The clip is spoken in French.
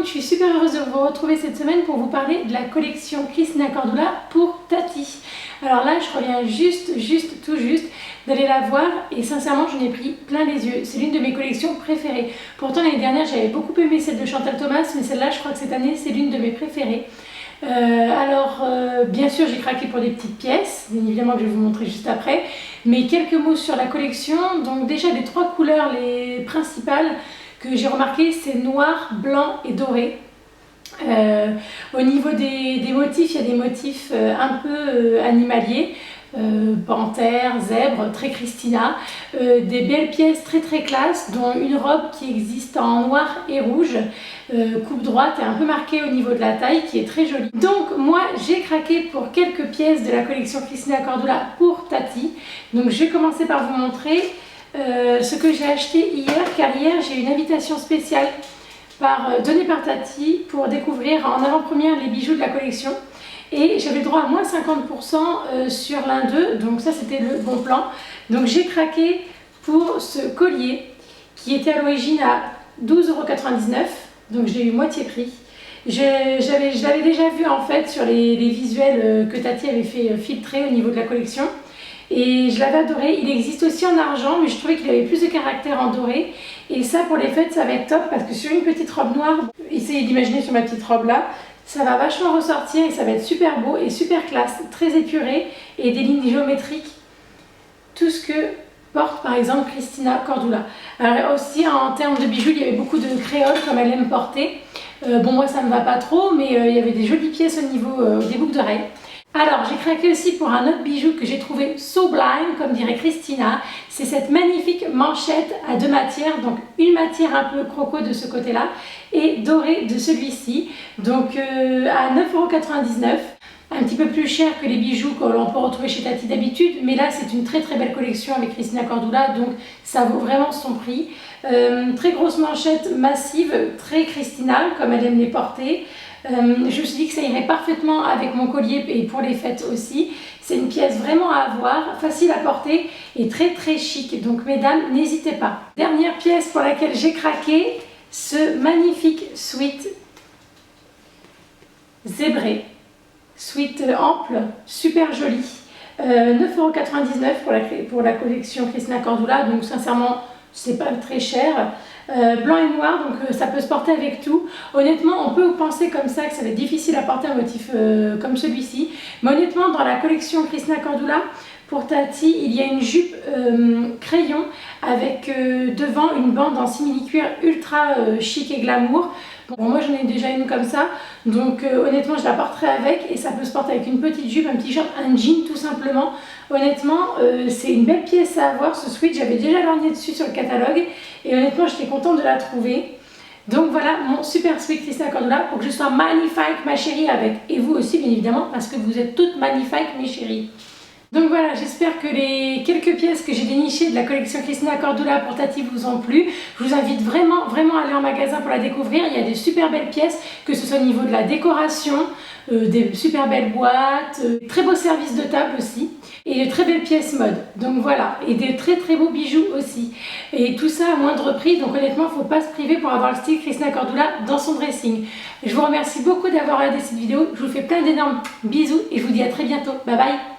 je suis super heureuse de vous retrouver cette semaine pour vous parler de la collection Christina Cordula pour Tati. Alors là, je reviens tout juste d'aller la voir et sincèrement, j'en ai pris plein les yeux. C'est l'une de mes collections préférées. Pourtant, l'année dernière, j'avais beaucoup aimé celle de Chantal Thomas, mais celle-là, je crois que cette année, c'est l'une de mes préférées. Bien sûr, j'ai craqué pour des petites pièces, bien évidemment que je vais vous montrer juste après, mais quelques mots sur la collection. Donc déjà, les trois couleurs les principales que j'ai remarqué, c'est noir, blanc et doré. Au niveau des motifs, il y a des motifs un peu animaliers, panthère, zèbre, très Christina, des belles pièces très classe, dont une robe qui existe en noir et rouge, coupe droite et un peu marquée au niveau de la taille, qui est très jolie. Donc moi j'ai craqué pour quelques pièces de la collection Christina Cordula pour Tati. Donc je vais commencer par vous montrer ce que j'ai acheté hier, car hier j'ai eu une invitation spéciale donnée par Tati pour découvrir en avant-première les bijoux de la collection. Et j'avais droit à moins 50% sur l'un d'eux, donc ça c'était le bon plan. Donc j'ai craqué pour ce collier qui était à l'origine à 12,99 €, donc j'ai eu moitié prix. Je l'avais déjà vu en fait sur les visuels que Tati avait fait filtrer au niveau de la collection. Et je l'avais adoré. Il existe aussi en argent, mais je trouvais qu'il avait plus de caractère en doré. Et ça, pour les fêtes, ça va être top parce que sur une petite robe noire, essayez d'imaginer sur ma petite robe là, ça va vachement ressortir et ça va être super beau et super classe, très épuré et des lignes géométriques. Tout ce que porte par exemple Christina Cordula. Alors aussi en termes de bijoux, il y avait beaucoup de créoles comme elle aime porter. Bon, moi ça ne me va pas trop, mais il y avait des jolies pièces au niveau des boucles d'oreilles. Alors, j'ai craqué aussi pour un autre bijou que j'ai trouvé sublime, comme dirait Christina. C'est cette magnifique manchette à deux matières, donc une matière un peu croco de ce côté-là et dorée de celui-ci. Donc à 9,99 €, un petit peu plus cher que les bijoux que l'on peut retrouver chez Tati d'habitude, mais là c'est une très belle collection avec Christina Cordula, donc ça vaut vraiment son prix. Très grosse manchette massive, très Christina, comme elle aime les porter. Je me suis dit que ça irait parfaitement avec mon collier et pour les fêtes aussi. C'est une pièce vraiment à avoir, facile à porter et très chic. Donc mesdames, n'hésitez pas. Dernière pièce pour laquelle j'ai craqué, ce magnifique sweat zébré. Sweat ample, super joli. 9,99 € pour la collection Christina Cordula. Donc sincèrement, c'est pas très cher. Blanc et noir, donc ça peut se porter avec tout. Honnêtement, on peut penser comme ça que ça va être difficile à porter un motif comme celui-ci, mais honnêtement, dans la collection Christina Cordula pour Tati, il y a une jupe crayon avec devant une bande en simili-cuir ultra chic et glamour. Bon, moi j'en ai déjà une comme ça, donc honnêtement je la porterai avec et ça peut se porter avec une petite jupe, un t-shirt, un jean tout simplement. Honnêtement c'est une belle pièce à avoir, ce sweat, j'avais déjà lorgné dessus sur le catalogue et honnêtement j'étais contente de la trouver. Donc voilà mon super sweat Christina Cordula pour que je sois magnifique ma chérie avec, et vous aussi bien évidemment parce que vous êtes toutes magnifiques mes chéries. Donc voilà, j'espère que les quelques pièces que j'ai dénichées de la collection Christina Cordula pour Tati vous ont plu. Je vous invite vraiment à aller en magasin pour la découvrir. Il y a des super belles pièces, que ce soit au niveau de la décoration, des super belles boîtes, très beaux services de table aussi, et de très belles pièces mode. Donc voilà, et des très beaux bijoux aussi. Et tout ça à moindre prix, donc honnêtement, il ne faut pas se priver pour avoir le style Christina Cordula dans son dressing. Je vous remercie beaucoup d'avoir regardé cette vidéo. Je vous fais plein d'énormes bisous et je vous dis à très bientôt. Bye bye!